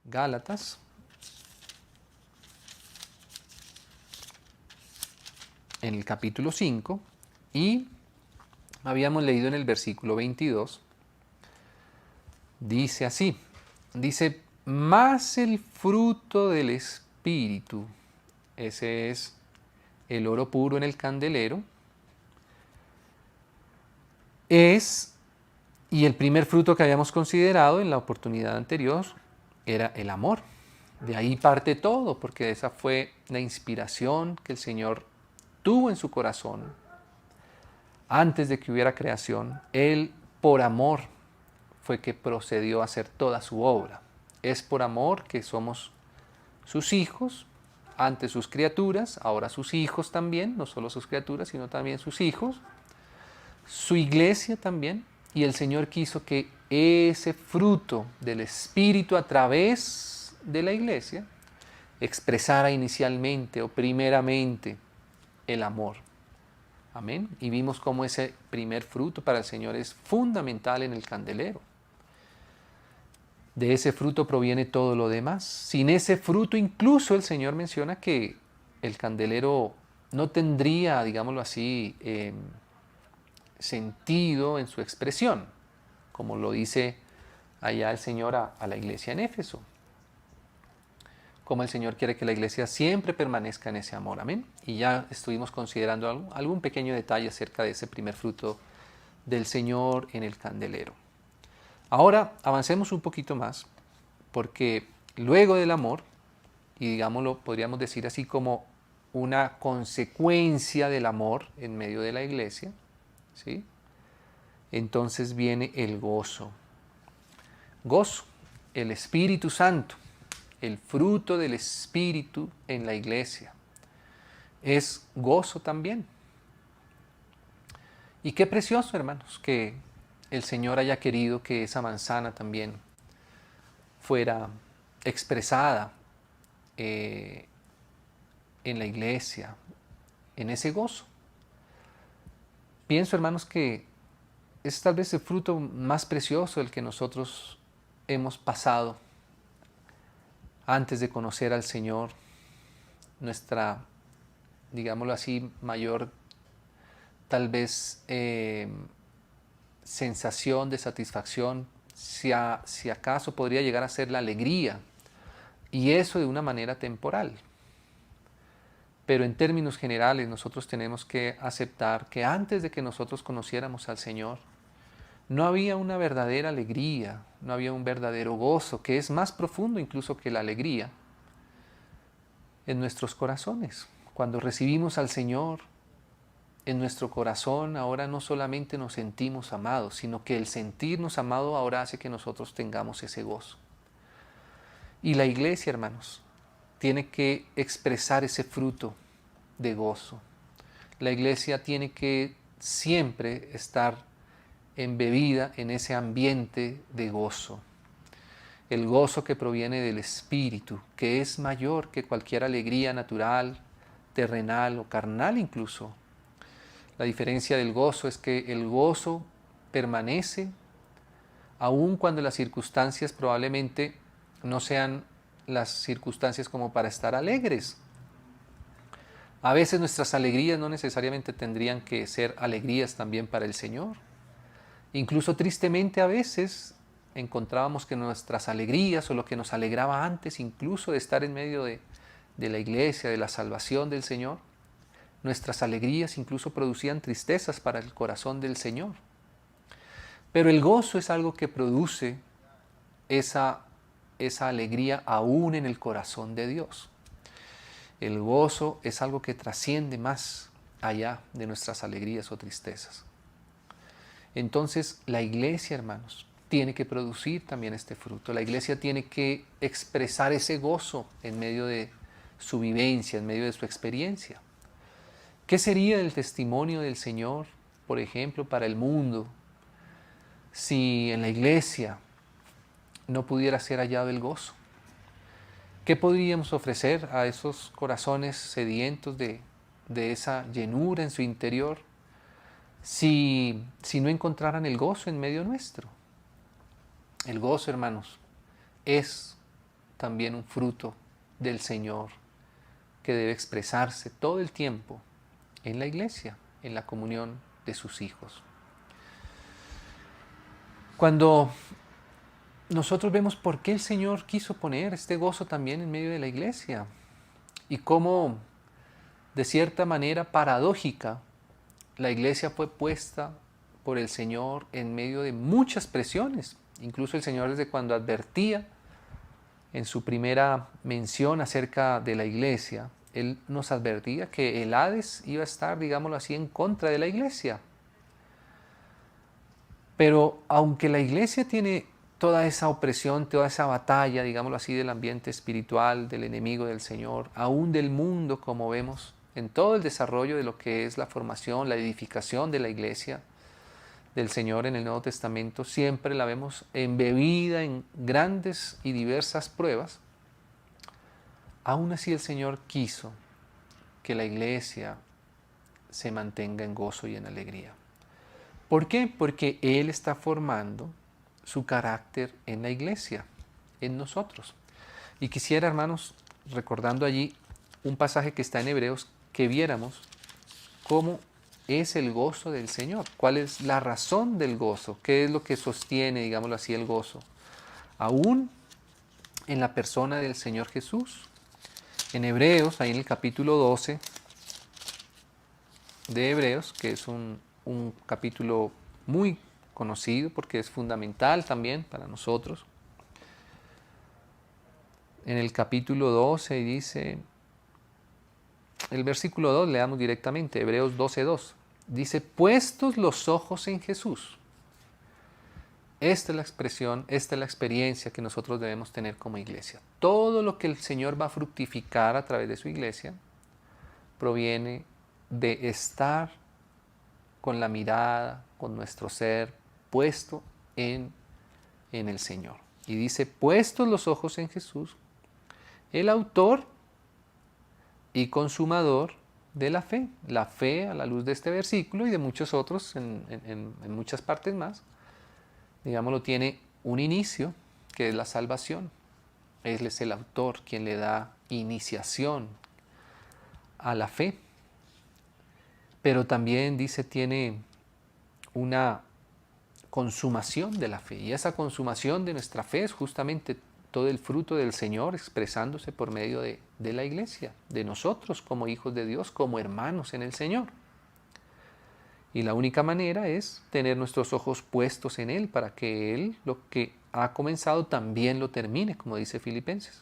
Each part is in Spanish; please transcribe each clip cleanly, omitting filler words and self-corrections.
Gálatas, en el capítulo 5, y habíamos leído en el versículo 22, dice así, dice, más el fruto del Espíritu, ese es el oro puro en el candelero, es, y el primer fruto que habíamos considerado en la oportunidad anterior, era el amor. De ahí parte todo, porque esa fue la inspiración que el Señor tuvo en su corazón antes de que hubiera creación. Él, por amor, fue que procedió a hacer toda su obra. Es por amor que somos sus hijos, antes sus criaturas, ahora sus hijos también, no solo sus criaturas, sino también sus hijos, su iglesia también, y el Señor quiso que ese fruto del Espíritu a través de la iglesia expresara inicialmente o primeramente el amor. Amén. Y vimos cómo ese primer fruto para el Señor es fundamental en el candelero. De ese fruto proviene todo lo demás. Sin ese fruto, incluso el Señor menciona que el candelero no tendría, digámoslo así, sentido en su expresión, como lo dice allá el Señor a la iglesia en Éfeso. Como el Señor quiere que la iglesia siempre permanezca en ese amor. Amén. Y ya estuvimos considerando algún pequeño detalle acerca de ese primer fruto del Señor en el candelero. Ahora avancemos un poquito más, porque luego del amor, y digámoslo, podríamos decir así como una consecuencia del amor en medio de la iglesia, ¿sí? Entonces viene el gozo. Gozo, el Espíritu Santo, el fruto del Espíritu en la iglesia. Es gozo también. Y qué precioso, hermanos, que el Señor haya querido que esa manzana también fuera expresada en la iglesia, en ese gozo. Pienso, hermanos, que es tal vez el fruto más precioso del que nosotros hemos pasado antes de conocer al Señor. Nuestra, digámoslo así, mayor tal vez sensación de satisfacción, si acaso podría llegar a ser la alegría, y eso de una manera temporal. Pero en términos generales nosotros tenemos que aceptar que antes de que nosotros conociéramos al Señor, no había una verdadera alegría, no había un verdadero gozo, que es más profundo incluso que la alegría, en nuestros corazones. Cuando recibimos al Señor en nuestro corazón, ahora no solamente nos sentimos amados, sino que el sentirnos amados ahora hace que nosotros tengamos ese gozo. Y la iglesia, hermanos, tiene que expresar ese fruto de gozo. La iglesia tiene que siempre estar embebida en ese ambiente de gozo. El gozo que proviene del Espíritu, que es mayor que cualquier alegría natural, terrenal o carnal incluso. La diferencia del gozo es que el gozo permanece aun cuando las circunstancias probablemente no sean las circunstancias como para estar alegres. A veces nuestras alegrías no necesariamente tendrían que ser alegrías también para el Señor. Incluso tristemente a veces encontrábamos que nuestras alegrías o lo que nos alegraba antes incluso de estar en medio de la iglesia, de la salvación del Señor, nuestras alegrías incluso producían tristezas para el corazón del Señor. Pero el gozo es algo que produce esa alegría aún en el corazón de Dios. El gozo es algo que trasciende más allá de nuestras alegrías o tristezas. Entonces, la iglesia, hermanos, tiene que producir también este fruto. La iglesia tiene que expresar ese gozo en medio de su vivencia, en medio de su experiencia. ¿Qué sería el testimonio del Señor, por ejemplo, para el mundo, si en la iglesia no pudiera ser hallado el gozo? ¿Qué podríamos ofrecer a esos corazones sedientos de esa llenura en su interior si no encontraran el gozo en medio nuestro? El gozo, hermanos, es también un fruto del Señor que debe expresarse todo el tiempo en la iglesia, en la comunión de sus hijos. Cuando nosotros vemos por qué el Señor quiso poner este gozo también en medio de la iglesia y cómo de cierta manera paradójica la iglesia fue puesta por el Señor en medio de muchas presiones. Incluso el Señor, desde cuando advertía en su primera mención acerca de la iglesia, Él nos advertía que el Hades iba a estar, digámoslo así, en contra de la iglesia. Pero aunque la iglesia tiene toda esa opresión, toda esa batalla, digámoslo así, del ambiente espiritual, del enemigo del Señor, aún del mundo, como vemos en todo el desarrollo de lo que es la formación, la edificación de la iglesia del Señor en el Nuevo Testamento, siempre la vemos embebida en grandes y diversas pruebas. Aún así el Señor quiso que la iglesia se mantenga en gozo y en alegría. ¿Por qué? Porque Él está formando su carácter en la iglesia, en nosotros. Y quisiera, hermanos, recordando allí un pasaje que está en Hebreos, que viéramos cómo es el gozo del Señor, cuál es la razón del gozo, qué es lo que sostiene, digámoslo así, el gozo, aún en la persona del Señor Jesús. En Hebreos, ahí en el capítulo 12 de Hebreos, que es un capítulo muy conocido porque es fundamental también para nosotros. En el capítulo 12 dice, el versículo 2, leamos directamente, Hebreos 12:2, dice, puestos los ojos en Jesús. Esta es la expresión, esta es la experiencia que nosotros debemos tener como iglesia. Todo lo que el Señor va a fructificar a través de su iglesia proviene de estar con la mirada, con nuestro ser puesto en el Señor. Y dice, puestos los ojos en Jesús, el autor y consumador de la fe. La fe, a la luz de este versículo y de muchos otros, en muchas partes más, digámoslo, tiene un inicio, que es la salvación. Él es el autor quien le da iniciación a la fe. Pero también dice, tiene una consumación de la fe. Y esa consumación de nuestra fe es justamente todo el fruto del Señor expresándose por medio de la iglesia, de nosotros como hijos de Dios, como hermanos en el Señor. Y la única manera es tener nuestros ojos puestos en Él para que Él lo que ha comenzado también lo termine, como dice Filipenses.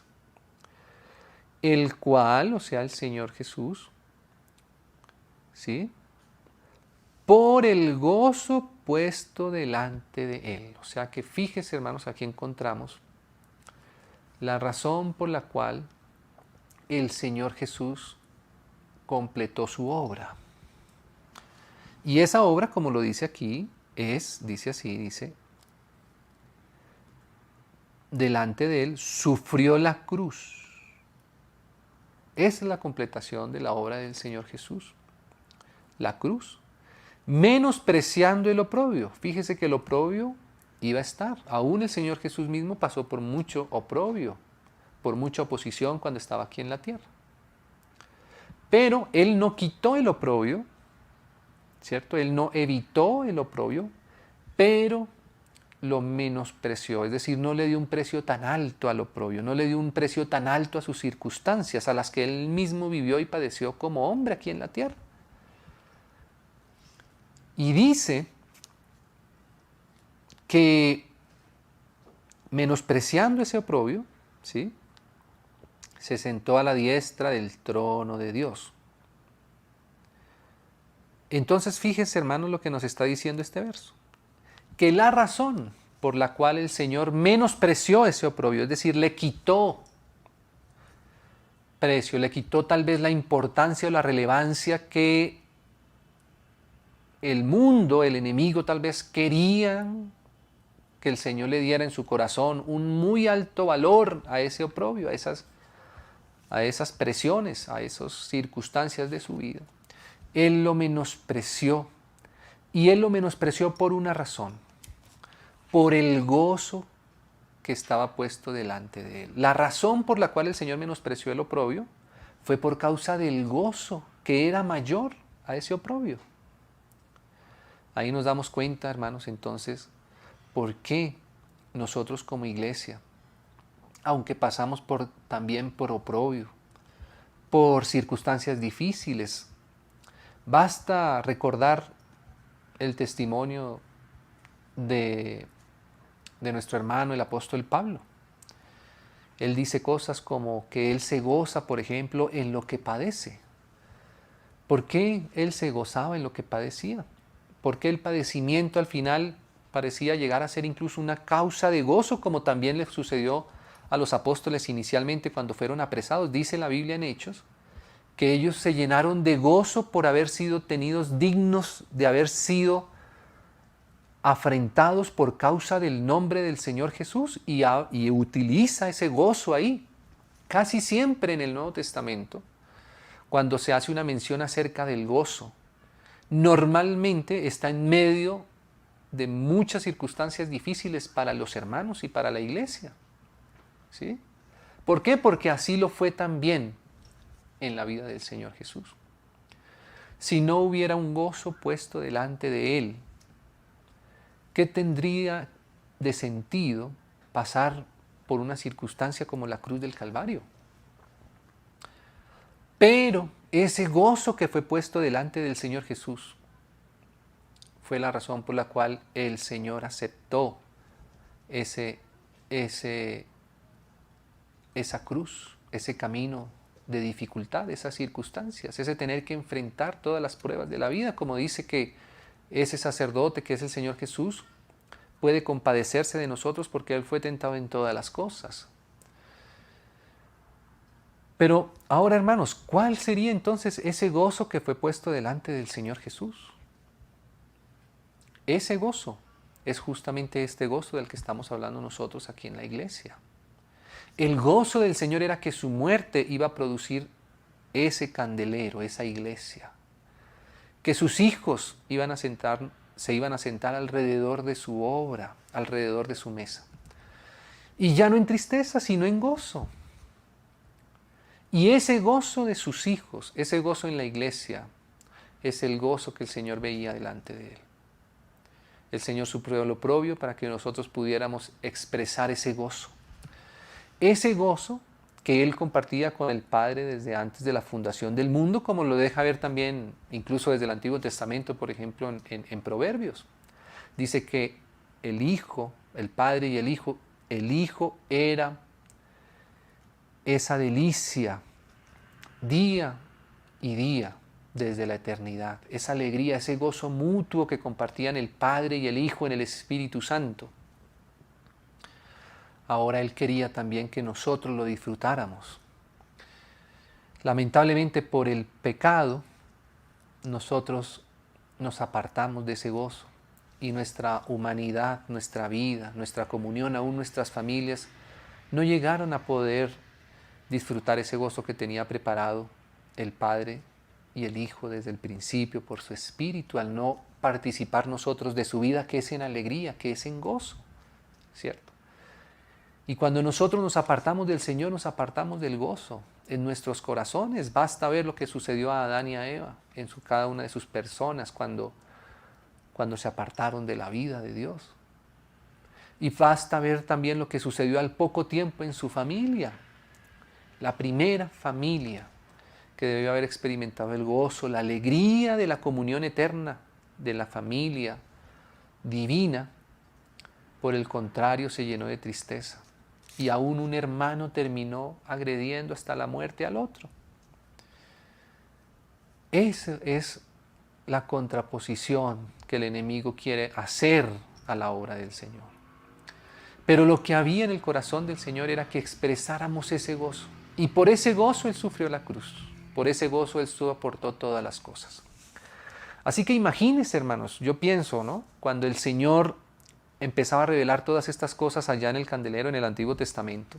El cual, o sea, el Señor Jesús, ¿sí?, por el gozo puesto delante de Él. O sea que fíjese, hermanos, aquí encontramos la razón por la cual el Señor Jesús completó su obra. Y esa obra, como lo dice aquí, dice así, dice, delante de Él sufrió la cruz. Esa es la completación de la obra del Señor Jesús. La cruz. Menospreciando el oprobio. Fíjese que el oprobio iba a estar. Aún el Señor Jesús mismo pasó por mucho oprobio, por mucha oposición cuando estaba aquí en la tierra. Pero Él no quitó el oprobio, ¿cierto? Él no evitó el oprobio, pero lo menospreció. Es decir, no le dio un precio tan alto al oprobio, no le dio un precio tan alto a sus circunstancias, a las que Él mismo vivió y padeció como hombre aquí en la tierra. Y dice que menospreciando ese oprobio, ¿sí?, se sentó a la diestra del trono de Dios. Entonces fíjese, hermanos, lo que nos está diciendo este verso. Que la razón por la cual el Señor menospreció ese oprobio, es decir, le quitó precio, le quitó tal vez la importancia o la relevancia que el mundo, el enemigo tal vez querían que el Señor le diera en su corazón un muy alto valor a ese oprobio, a esas presiones, a esas circunstancias de su vida. Él lo menospreció, y Él lo menospreció por una razón, por el gozo que estaba puesto delante de él. La razón por la cual el Señor menospreció el oprobio fue por causa del gozo que era mayor a ese oprobio. Ahí nos damos cuenta, hermanos, entonces, por qué nosotros como iglesia, aunque pasamos también por oprobio, por circunstancias difíciles, basta recordar el testimonio de nuestro hermano, el apóstol Pablo. Él dice cosas como que él se goza, por ejemplo, en lo que padece. ¿Por qué él se gozaba en lo que padecía? Porque el padecimiento al final parecía llegar a ser incluso una causa de gozo, como también le sucedió a los apóstoles inicialmente cuando fueron apresados. Dice la Biblia en Hechos que ellos se llenaron de gozo por haber sido tenidos dignos de haber sido afrentados por causa del nombre del Señor Jesús, y utiliza ese gozo ahí. Casi siempre en el Nuevo Testamento, cuando se hace una mención acerca del gozo, normalmente está en medio de muchas circunstancias difíciles para los hermanos y para la iglesia. ¿Sí? ¿Por qué? Porque así lo fue también en la vida del Señor Jesús. Si no hubiera un gozo puesto delante de Él, ¿qué tendría de sentido pasar por una circunstancia como la cruz del Calvario? Pero ese gozo que fue puesto delante del Señor Jesús fue la razón por la cual el Señor aceptó esa cruz, ese camino de dificultad, esas circunstancias, ese tener que enfrentar todas las pruebas de la vida, como dice que ese sacerdote que es el Señor Jesús puede compadecerse de nosotros porque Él fue tentado en todas las cosas. Pero ahora, hermanos, ¿cuál sería entonces ese gozo que fue puesto delante del Señor Jesús? Ese gozo es justamente este gozo del que estamos hablando nosotros aquí en la iglesia. El gozo del Señor era que su muerte iba a producir ese candelero, esa iglesia. Que sus hijos se iban a sentar alrededor de su obra, alrededor de su mesa. Y ya no en tristeza, sino en gozo. Y ese gozo de sus hijos, ese gozo en la iglesia, es el gozo que el Señor veía delante de Él. El Señor sufrió lo oprobio para que nosotros pudiéramos expresar ese gozo. Ese gozo que Él compartía con el Padre desde antes de la fundación del mundo, como lo deja ver también incluso desde el Antiguo Testamento, por ejemplo, en Proverbios. Dice que el Hijo, el Padre y el Hijo era esa delicia día y día desde la eternidad, esa alegría, ese gozo mutuo que compartían el Padre y el Hijo en el Espíritu Santo. Ahora Él quería también que nosotros lo disfrutáramos. Lamentablemente por el pecado, nosotros nos apartamos de ese gozo y nuestra humanidad, nuestra vida, nuestra comunión, aún nuestras familias, no llegaron a poder disfrutar ese gozo que tenía preparado el Padre y el Hijo desde el principio por su Espíritu, al no participar nosotros de su vida, que es en alegría, que es en gozo, ¿cierto? Y cuando nosotros nos apartamos del Señor, nos apartamos del gozo en nuestros corazones. Basta ver lo que sucedió a Adán y a Eva en cada una de sus personas cuando se apartaron de la vida de Dios. Y basta ver también lo que sucedió al poco tiempo en su familia. La primera familia que debió haber experimentado el gozo, la alegría de la comunión eterna de la familia divina, por el contrario se llenó de tristeza. Y aún un hermano terminó agrediendo hasta la muerte al otro. Esa es la contraposición que el enemigo quiere hacer a la obra del Señor. Pero lo que había en el corazón del Señor era que expresáramos ese gozo. Y por ese gozo Él sufrió la cruz. Por ese gozo Él soportó todas las cosas. Así que imagínense, hermanos, yo pienso, ¿no? Cuando el Señor empezaba a revelar todas estas cosas allá en el candelero en el Antiguo Testamento,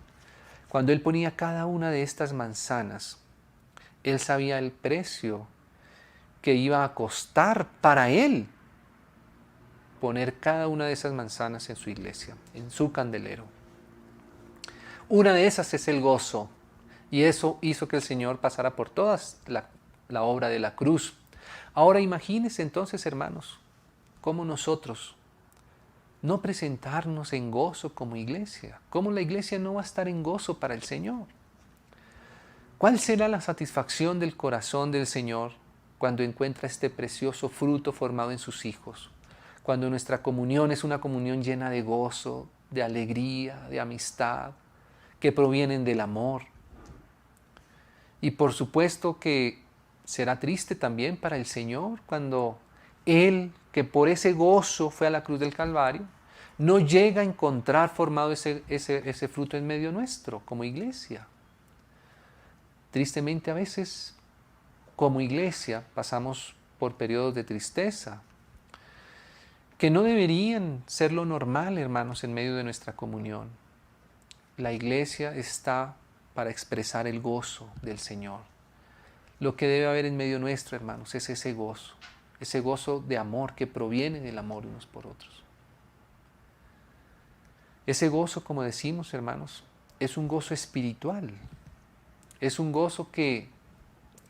cuando Él ponía cada una de estas manzanas, Él sabía el precio que iba a costar para Él poner cada una de esas manzanas en su iglesia, en su candelero. Una de esas es el gozo. Y eso hizo que el Señor pasara por toda la obra de la cruz. Ahora imagínense entonces, hermanos, cómo nosotros no presentarnos en gozo como iglesia. ¿Cómo la iglesia no va a estar en gozo para el Señor? ¿Cuál será la satisfacción del corazón del Señor cuando encuentra este precioso fruto formado en sus hijos? Cuando nuestra comunión es una comunión llena de gozo, de alegría, de amistad, que provienen del amor. Y por supuesto que será triste también para el Señor cuando Él, que por ese gozo fue a la cruz del Calvario, no llega a encontrar formado ese fruto en medio nuestro, como iglesia. Tristemente a veces, como iglesia, pasamos por periodos de tristeza, que no deberían ser lo normal, hermanos, en medio de nuestra comunión. La iglesia está para expresar el gozo del Señor. Lo que debe haber en medio nuestro, hermanos, es ese gozo de amor que proviene del amor unos por otros. Ese gozo, como decimos, hermanos, es un gozo espiritual. Es un gozo que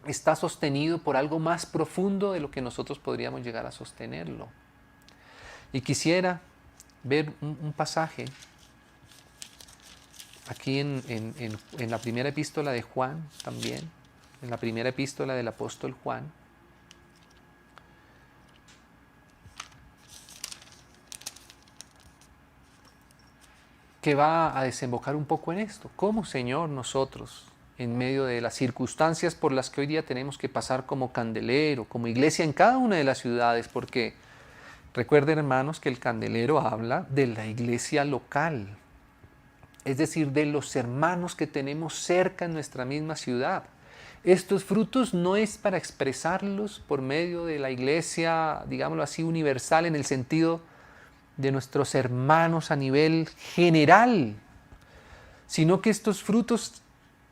está sostenido por algo más profundo de lo que nosotros podríamos llegar a sostenerlo. Y quisiera ver un pasaje aquí en la primera epístola de Juan también, en la primera epístola del apóstol Juan. Que va a desembocar un poco en esto. ¿Cómo, Señor, nosotros, en medio de las circunstancias por las que hoy día tenemos que pasar como candelero, como iglesia en cada una de las ciudades? Porque recuerden, hermanos, que el candelero habla de la iglesia local, es decir, de los hermanos que tenemos cerca en nuestra misma ciudad. Estos frutos no es para expresarlos por medio de la iglesia, digámoslo así, universal, en el sentido de nuestros hermanos a nivel general, sino que estos frutos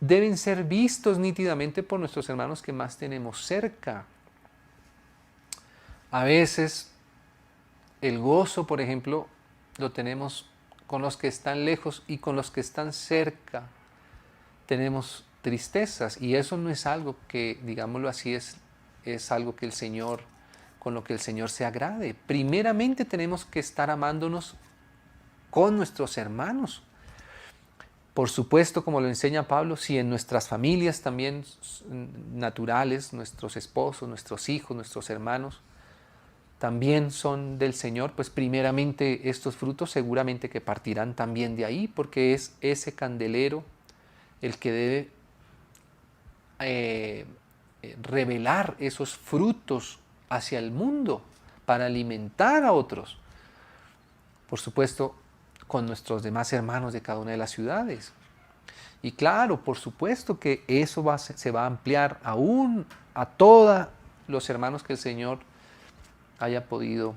deben ser vistos nítidamente por nuestros hermanos que más tenemos cerca. A veces el gozo, por ejemplo, lo tenemos con los que están lejos, y con los que están cerca tenemos tristezas, y eso no es algo que, digámoslo así, es algo que el Señor, con lo que el Señor se agrade. Primeramente tenemos que estar amándonos con nuestros hermanos. Por supuesto, como lo enseña Pablo, si en nuestras familias también naturales, nuestros esposos, nuestros hijos, nuestros hermanos, también son del Señor, pues primeramente estos frutos seguramente que partirán también de ahí, porque es ese candelero el que debe revelar esos frutos hacia el mundo para alimentar a otros. Por supuesto, con nuestros demás hermanos de cada una de las ciudades. Y claro, por supuesto que eso se va a ampliar aún a todos los hermanos que el Señor haya podido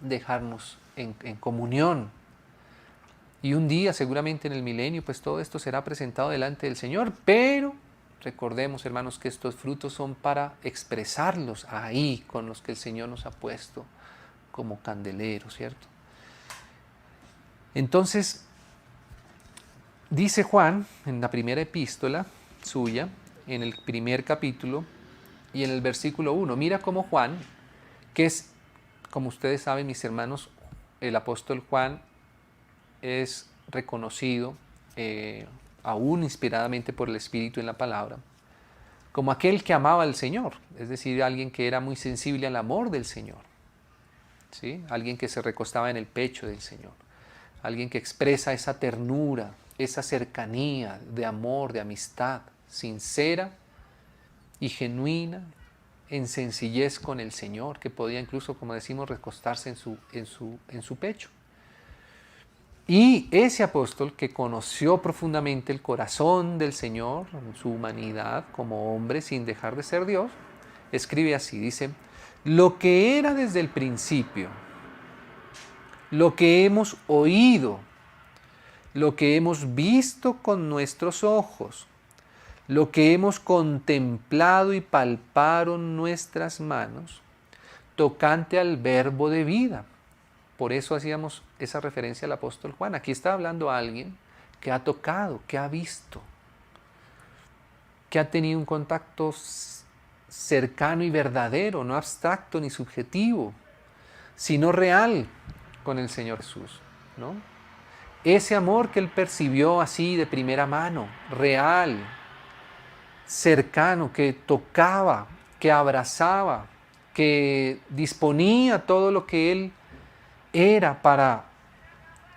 dejarnos en comunión. Y un día, seguramente en el milenio, pues todo esto será presentado delante del Señor, pero recordemos, hermanos, que estos frutos son para expresarlos ahí con los que el Señor nos ha puesto como candeleros, ¿cierto? Entonces, dice Juan en la primera epístola suya, en el primer capítulo y en el versículo 1, mira cómo Juan, que es, como ustedes saben, mis hermanos, el apóstol Juan es reconocido, aún inspiradamente por el Espíritu en la palabra, como aquel que amaba al Señor, es decir, alguien que era muy sensible al amor del Señor, ¿sí? Alguien que se recostaba en el pecho del Señor, alguien que expresa esa ternura, esa cercanía de amor, de amistad, sincera y genuina, en sencillez con el Señor, que podía incluso, como decimos, recostarse en su pecho. Y ese apóstol que conoció profundamente el corazón del Señor, su humanidad como hombre sin dejar de ser Dios, escribe así, dice: lo que era desde el principio, lo que hemos oído, lo que hemos visto con nuestros ojos, lo que hemos contemplado y palparon nuestras manos, tocante al verbo de vida. Por eso hacíamos esa referencia al apóstol Juan. Aquí está hablando alguien que ha tocado, que ha visto, que ha tenido un contacto cercano y verdadero, no abstracto ni subjetivo, sino real con el Señor Jesús, ¿no? Ese amor que él percibió así de primera mano, real, cercano, que tocaba, que abrazaba, que disponía todo lo que él era para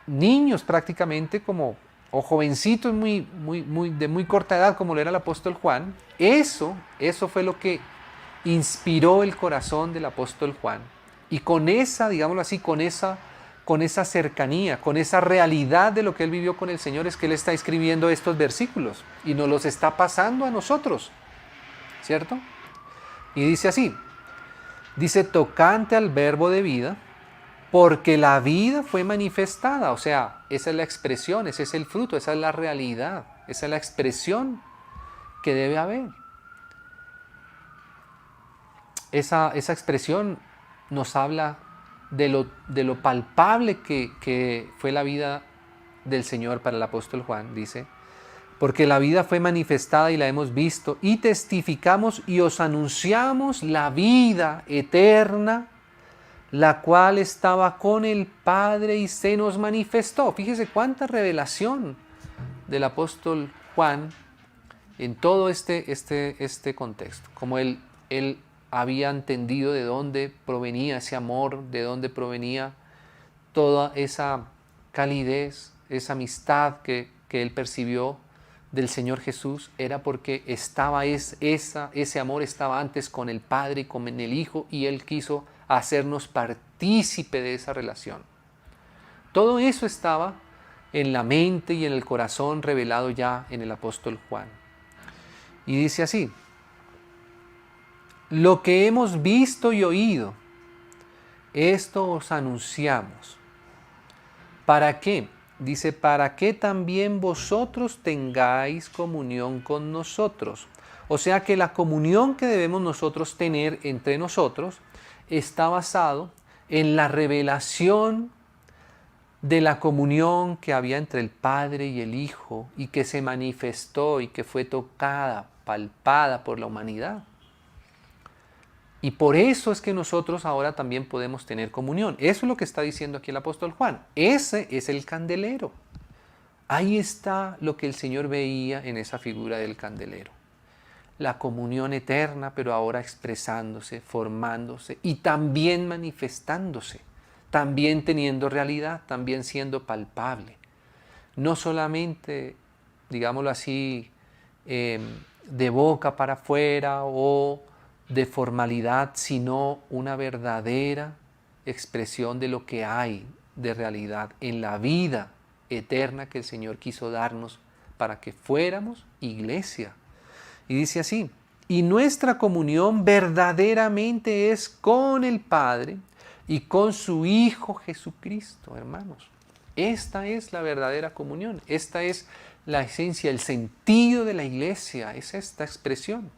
niños prácticamente como o jovencitos de muy corta edad como lo era el apóstol Juan. Eso fue lo que inspiró el corazón del apóstol Juan. Y con esa, digámoslo así, con esa cercanía, con esa realidad de lo que él vivió con el Señor, es que él está escribiendo estos versículos y nos los está pasando a nosotros, ¿cierto? Y dice así, dice tocante al verbo de vida, porque la vida fue manifestada, o sea, esa es la expresión, ese es el fruto, esa es la realidad, esa es la expresión que debe haber. Esa expresión nos habla de lo palpable que fue la vida del Señor para el apóstol Juan, dice, porque la vida fue manifestada y la hemos visto y testificamos y os anunciamos la vida eterna, la cual estaba con el Padre y se nos manifestó. Fíjese cuánta revelación del apóstol Juan en todo este contexto, como él había entendido de dónde provenía ese amor, de dónde provenía toda esa calidez, esa amistad que él percibió del Señor Jesús, era porque ese amor estaba antes con el Padre y con el Hijo, y él quiso hacernos partícipe de esa relación. Todo eso estaba en la mente y en el corazón revelado ya en el apóstol Juan. Y dice así, lo que hemos visto y oído, esto os anunciamos. ¿Para qué? Dice, para que también vosotros tengáis comunión con nosotros. O sea que la comunión que debemos nosotros tener entre nosotros está basado en la revelación de la comunión que había entre el Padre y el Hijo y que se manifestó y que fue tocada, palpada por la humanidad. Y por eso es que nosotros ahora también podemos tener comunión. Eso es lo que está diciendo aquí el apóstol Juan. Ese es el candelero. Ahí está lo que el Señor veía en esa figura del candelero. La comunión eterna, pero ahora expresándose, formándose y también manifestándose, también teniendo realidad, también siendo palpable. No solamente, digámoslo así, de boca para afuera o de formalidad, sino una verdadera expresión de lo que hay de realidad en la vida eterna que el Señor quiso darnos para que fuéramos iglesia. Y dice así, y nuestra comunión verdaderamente es con el Padre y con su Hijo Jesucristo, hermanos. Esta es la verdadera comunión, esta es la esencia, el sentido de la iglesia, es esta expresión.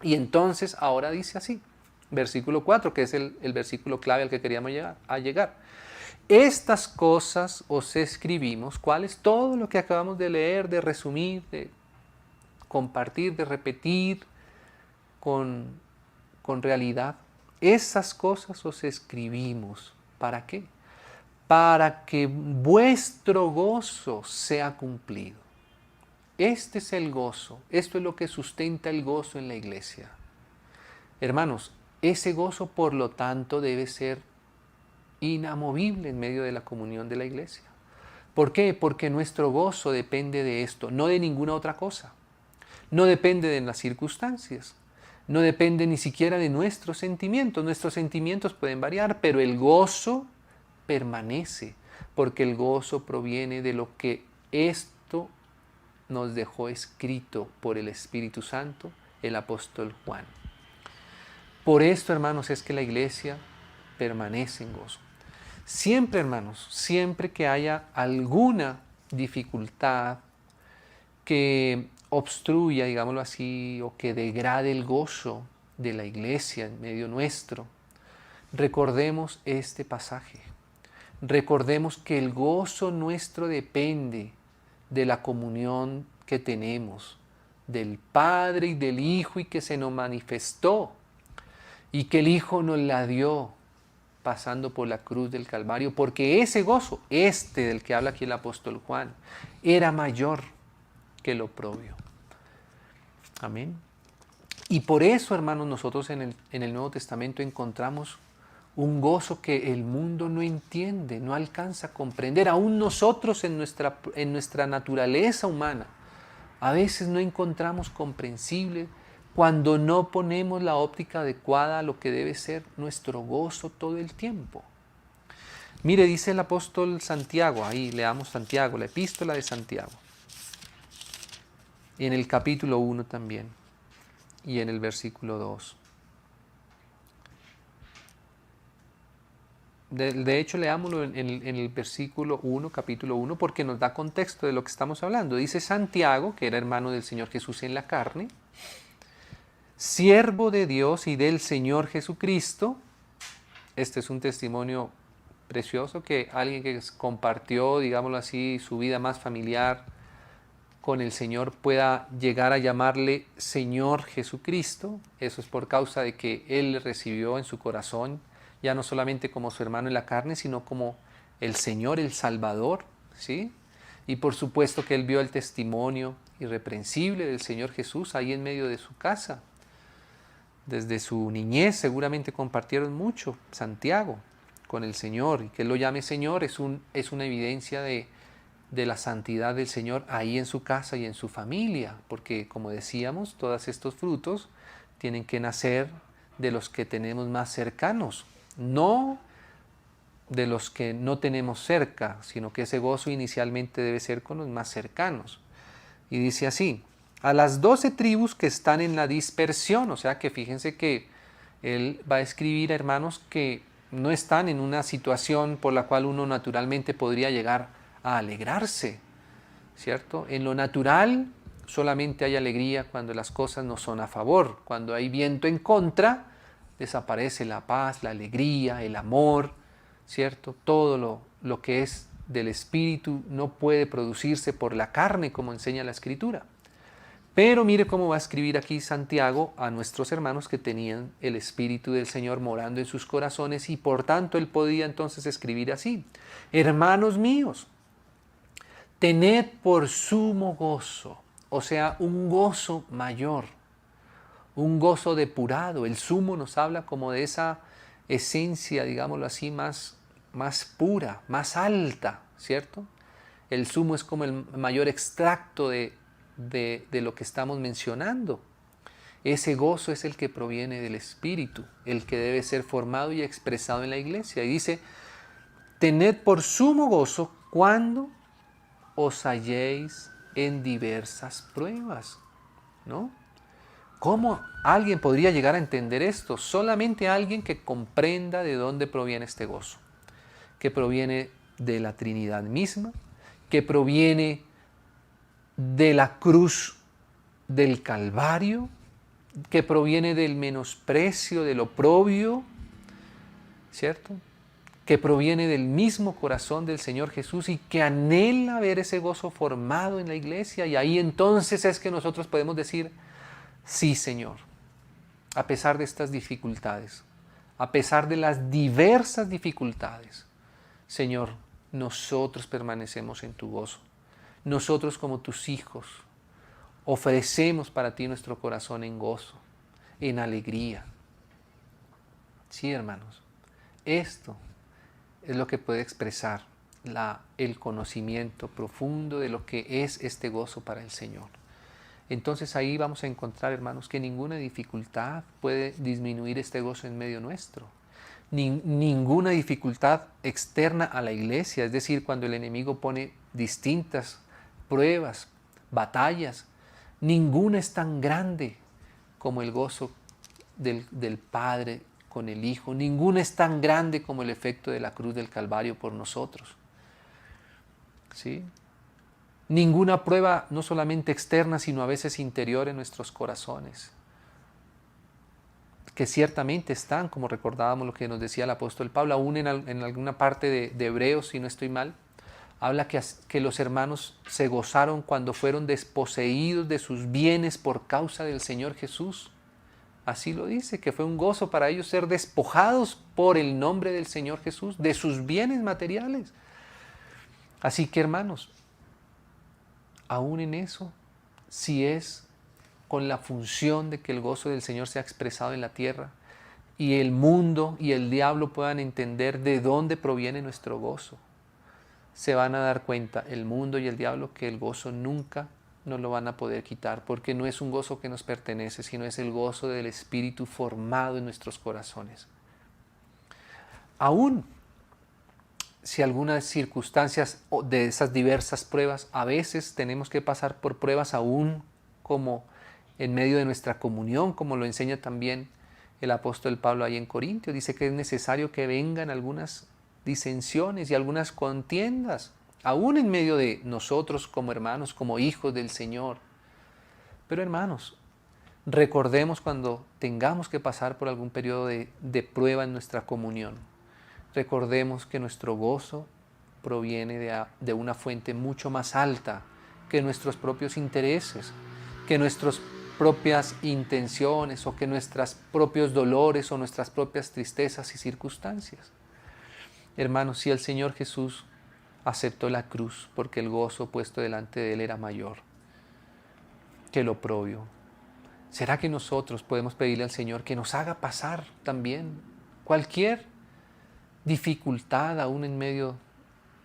Y entonces ahora dice así, versículo 4, que es el versículo clave al que queríamos llegar. Estas cosas os escribimos, ¿cuáles? Todo lo que acabamos de leer, de resumir, de compartir, de repetir con realidad. Esas cosas os escribimos. ¿Para qué? Para que vuestro gozo sea cumplido. Este es el gozo, esto es lo que sustenta el gozo en la iglesia. Hermanos, ese gozo por lo tanto debe ser inamovible en medio de la comunión de la iglesia. ¿Por qué? Porque nuestro gozo depende de esto, no de ninguna otra cosa. No depende de las circunstancias, no depende ni siquiera de nuestros sentimientos. Nuestros sentimientos pueden variar, pero el gozo permanece, porque el gozo proviene de lo que esto nos dejó escrito por el Espíritu Santo el apóstol Juan. Por esto, hermanos, es que la iglesia permanece en gozo. Siempre, hermanos, siempre que haya alguna dificultad que obstruya, digámoslo así, o que degrade el gozo de la iglesia en medio nuestro, recordemos este pasaje. Recordemos que el gozo nuestro depende de la comunión que tenemos del Padre y del Hijo y que se nos manifestó y que el Hijo nos la dio pasando por la cruz del Calvario, porque ese gozo, del que habla aquí el apóstol Juan, era mayor que lo propio. Amén. Y por eso, hermanos, nosotros en el Nuevo Testamento encontramos un gozo que el mundo no entiende, no alcanza a comprender. Aún nosotros en nuestra naturaleza humana, a veces no encontramos comprensible cuando no ponemos la óptica adecuada a lo que debe ser nuestro gozo todo el tiempo. Mire, dice el apóstol Santiago, ahí leamos Santiago, la epístola de Santiago, en el capítulo 1 también, y en el versículo 2. De hecho, leámoslo en el versículo 1, capítulo 1, porque nos da contexto de lo que estamos hablando. Dice Santiago, que era hermano del Señor Jesús en la carne, siervo de Dios y del Señor Jesucristo. Este es un testimonio precioso que alguien que compartió, digámoslo así, su vida más familiar con el Señor pueda llegar a llamarle Señor Jesucristo. Eso es por causa de que Él le recibió en su corazón, ya no solamente como su hermano en la carne, sino como el Señor, el Salvador, ¿sí? Y por supuesto que Él vio el testimonio irreprensible del Señor Jesús ahí en medio de su casa. Desde su niñez seguramente compartieron mucho, Santiago, con el Señor. Y que Él lo llame Señor es una evidencia de la santidad del Señor ahí en su casa y en su familia. Porque, como decíamos, todos estos frutos tienen que nacer de los que tenemos más cercanos. No de los que no tenemos cerca, sino que ese gozo inicialmente debe ser con los más cercanos. Y dice así, a las 12 tribus que están en la dispersión, o sea que fíjense que él va a escribir a hermanos que no están en una situación por la cual uno naturalmente podría llegar a alegrarse, ¿cierto? En lo natural solamente hay alegría cuando las cosas no son a favor, cuando hay viento en contra, desaparece la paz, la alegría, el amor, ¿cierto? Todo lo que es del espíritu no puede producirse por la carne, como enseña la Escritura. Pero mire cómo va a escribir aquí Santiago a nuestros hermanos que tenían el Espíritu del Señor morando en sus corazones y por tanto él podía entonces escribir así: hermanos míos, tened por sumo gozo, o sea, un gozo mayor, un gozo depurado. El sumo nos habla como de esa esencia, digámoslo así, más pura, más alta, ¿cierto? El sumo es como el mayor extracto de lo que estamos mencionando. Ese gozo es el que proviene del Espíritu, el que debe ser formado y expresado en la iglesia. Y dice, tened por sumo gozo cuando os halléis en diversas pruebas, ¿no? ¿Cómo alguien podría llegar a entender esto? Solamente alguien que comprenda de dónde proviene este gozo, que proviene de la Trinidad misma, que proviene de la cruz del Calvario, que proviene del menosprecio, del oprobio, ¿cierto? Que proviene del mismo corazón del Señor Jesús y que anhela ver ese gozo formado en la iglesia. Y ahí entonces es que nosotros podemos decir, sí, Señor, a pesar de estas dificultades, a pesar de las diversas dificultades, Señor, nosotros permanecemos en tu gozo. Nosotros como tus hijos ofrecemos para ti nuestro corazón en gozo, en alegría. Sí, hermanos, esto es lo que puede expresar el conocimiento profundo de lo que es este gozo para el Señor. Entonces ahí vamos a encontrar, hermanos, que ninguna dificultad puede disminuir este gozo en medio nuestro. Ninguna dificultad externa a la iglesia, es decir, cuando el enemigo pone distintas pruebas, batallas, ninguna es tan grande como el gozo del Padre con el Hijo. Ninguna es tan grande como el efecto de la cruz del Calvario por nosotros. ¿Sí? Ninguna prueba, no solamente externa, sino a veces interior en nuestros corazones, que ciertamente están, como recordábamos lo que nos decía el apóstol Pablo, aún en alguna parte de Hebreos, si no estoy mal, Habla que los hermanos se gozaron cuando fueron desposeídos de sus bienes por causa del Señor Jesús. Así lo dice, que fue un gozo para ellos ser despojados por el nombre del Señor Jesús de sus bienes materiales. Así que, hermanos, aún en eso, si es con la función de que el gozo del Señor sea expresado en la tierra y el mundo y el diablo puedan entender de dónde proviene nuestro gozo, se van a dar cuenta el mundo y el diablo que el gozo nunca nos lo van a poder quitar, porque no es un gozo que nos pertenece, sino es el gozo del Espíritu formado en nuestros corazones. Aún si algunas circunstancias de esas diversas pruebas, a veces tenemos que pasar por pruebas aún como en medio de nuestra comunión, como lo enseña también el apóstol Pablo ahí en Corintios, dice que es necesario que vengan algunas disensiones y algunas contiendas, aún en medio de nosotros como hermanos, como hijos del Señor. Pero hermanos, recordemos cuando tengamos que pasar por algún periodo de prueba en nuestra comunión, recordemos que nuestro gozo proviene de una fuente mucho más alta que nuestros propios intereses, que nuestras propias intenciones o que nuestros propios dolores o nuestras propias tristezas y circunstancias. Hermanos, si el Señor Jesús aceptó la cruz porque el gozo puesto delante de Él era mayor que lo propio, ¿será que nosotros podemos pedirle al Señor que nos haga pasar también cualquier dificultad aún en medio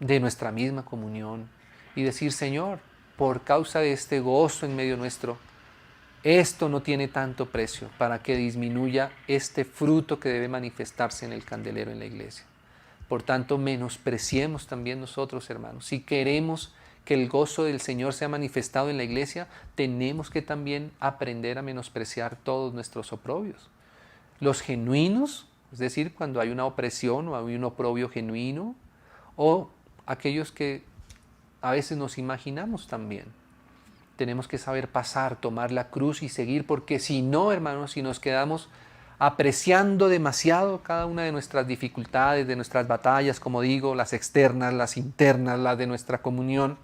de nuestra misma comunión y decir, Señor, por causa de este gozo en medio nuestro, esto no tiene tanto precio para que disminuya este fruto que debe manifestarse en el candelero en la iglesia? Por tanto, menospreciemos también nosotros, hermanos. Si queremos que el gozo del Señor sea manifestado en la iglesia, tenemos que también aprender a menospreciar todos nuestros oprobios. Los genuinos, es decir, cuando hay una opresión o hay un oprobio genuino, o aquellos que a veces nos imaginamos también. Tenemos que saber pasar, tomar la cruz y seguir, porque si no, hermanos, si nos quedamos apreciando demasiado cada una de nuestras dificultades, de nuestras batallas, como digo, las externas, las internas, las de nuestra comunión,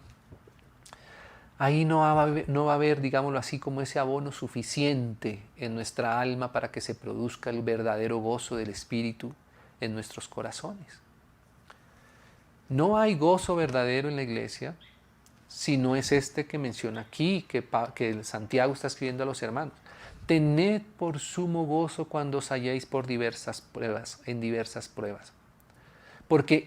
ahí no va a haber, digámoslo así, como ese abono suficiente en nuestra alma para que se produzca el verdadero gozo del Espíritu en nuestros corazones. No hay gozo verdadero en la iglesia si no es este que menciona aquí, que Santiago está escribiendo a los hermanos. Tened por sumo gozo cuando os halléis por diversas pruebas. Porque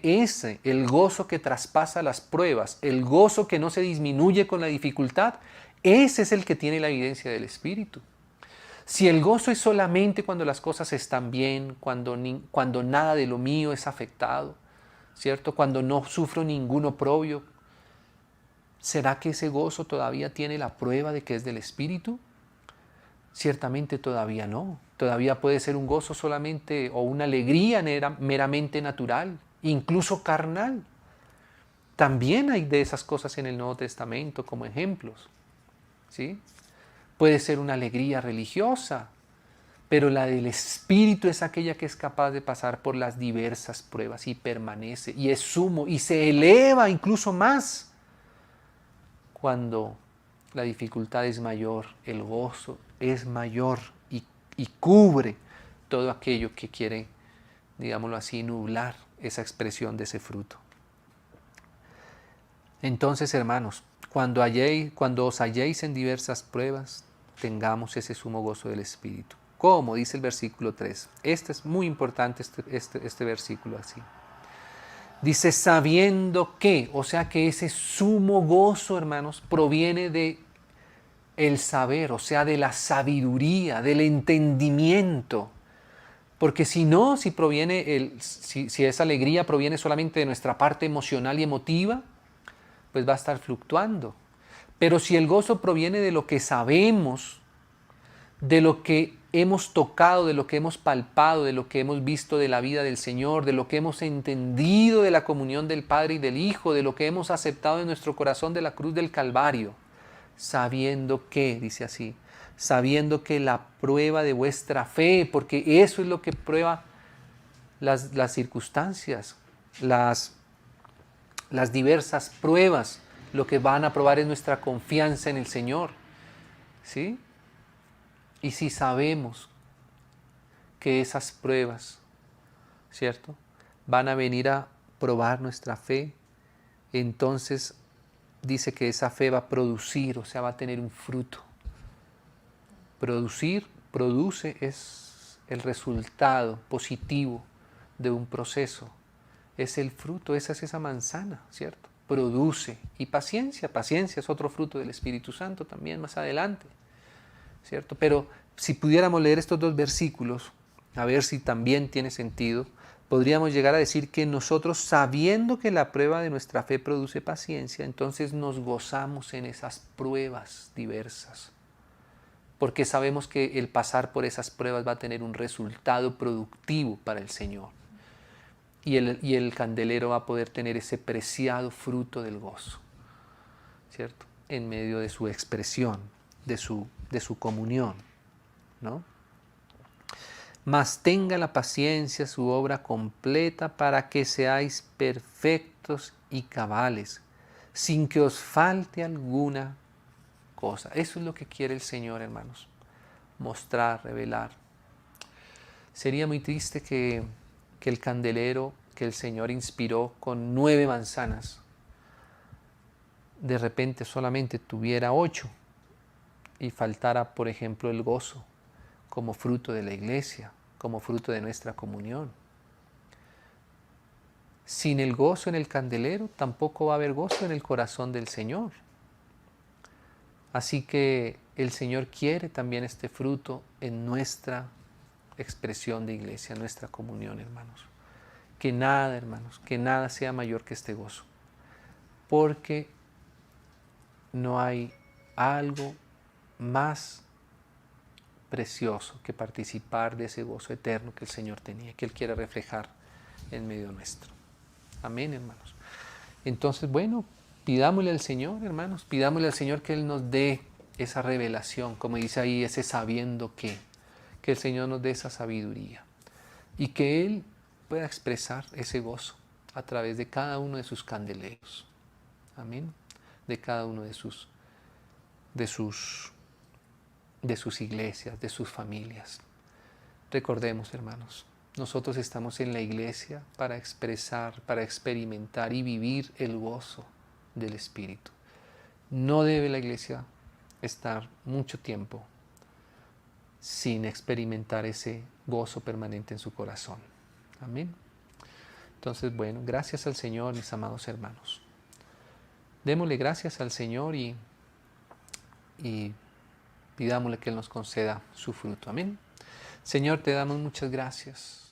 el gozo que traspasa las pruebas, el gozo que no se disminuye con la dificultad, ese es el que tiene la evidencia del Espíritu. Si el gozo es solamente cuando las cosas están bien, cuando nada de lo mío es afectado, ¿cierto? Cuando no sufro ningún oprobio, ¿será que ese gozo todavía tiene la prueba de que es del Espíritu? Ciertamente todavía no. Todavía puede ser un gozo solamente o una alegría meramente natural, incluso carnal. También hay de esas cosas en el Nuevo Testamento como ejemplos, ¿sí? Puede ser una alegría religiosa, pero la del Espíritu es aquella que es capaz de pasar por las diversas pruebas y permanece, y es sumo, y se eleva incluso más cuando la dificultad es mayor, el gozo es mayor y cubre todo aquello que quiere, digámoslo así, nublar esa expresión de ese fruto. Entonces, hermanos, cuando os halléis en diversas pruebas, tengamos ese sumo gozo del Espíritu. ¿Cómo? Dice el versículo 3. Este es muy importante, este versículo así. Dice, sabiendo que, o sea que ese sumo gozo, hermanos, proviene de el saber, o sea, de la sabiduría, del entendimiento. Porque si no, si esa alegría proviene solamente de nuestra parte emocional y emotiva, pues va a estar fluctuando. Pero si el gozo proviene de lo que sabemos, de lo que hemos tocado, de lo que hemos palpado, de lo que hemos visto de la vida del Señor, de lo que hemos entendido de la comunión del Padre y del Hijo, de lo que hemos aceptado en nuestro corazón de la cruz del Calvario, sabiendo que, dice así, sabiendo que la prueba de vuestra fe, porque eso es lo que prueba las circunstancias, Las diversas pruebas, lo que van a probar es nuestra confianza en el Señor. ¿Sí? Y si sabemos que esas pruebas, ¿cierto?, van a venir a probar nuestra fe, entonces dice que esa fe va a producir, o sea, va a tener un fruto. Produce es el resultado positivo de un proceso. Es el fruto, esa es esa manzana, ¿cierto? Produce. Y paciencia es otro fruto del Espíritu Santo también más adelante, ¿cierto? Pero si pudiéramos leer estos dos versículos, a ver si también tiene sentido, podríamos llegar a decir que nosotros, sabiendo que la prueba de nuestra fe produce paciencia, entonces nos gozamos en esas pruebas diversas, porque sabemos que el pasar por esas pruebas va a tener un resultado productivo para el Señor. Y el candelero va a poder tener ese preciado fruto del gozo, ¿cierto?, en medio de su expresión, de su comunión, ¿no? Mas tenga la paciencia su obra completa para que seáis perfectos y cabales, sin que os falte alguna cosa. Eso es lo que quiere el Señor, hermanos. Mostrar, revelar. Sería muy triste que el candelero que el Señor inspiró con 9 manzanas, de repente solamente tuviera 8 y faltara, por ejemplo, el gozo como fruto de la iglesia, como fruto de nuestra comunión. Sin el gozo en el candelero, tampoco va a haber gozo en el corazón del Señor. Así que el Señor quiere también este fruto en nuestra expresión de iglesia, en nuestra comunión, hermanos. Que nada, hermanos, que nada sea mayor que este gozo. Porque no hay algo más precioso que participar de ese gozo eterno que el Señor tenía, que Él quiere reflejar en medio nuestro. Amén, hermanos. Entonces, bueno, pidámosle al Señor, hermanos, pidámosle al Señor que Él nos dé esa revelación, como dice ahí, ese sabiendo que el Señor nos dé esa sabiduría y que Él pueda expresar ese gozo a través de cada uno de sus candeleros. Amén. De cada uno de sus iglesias, de sus familias. Recordemos, hermanos, nosotros estamos en la iglesia para expresar, para experimentar y vivir el gozo del Espíritu. No debe la iglesia estar mucho tiempo sin experimentar ese gozo permanente en su corazón. Amén. Entonces, bueno, gracias al Señor, mis amados hermanos. Démosle gracias al Señor y pidámosle que Él nos conceda su fruto. Amén. Señor, te damos muchas gracias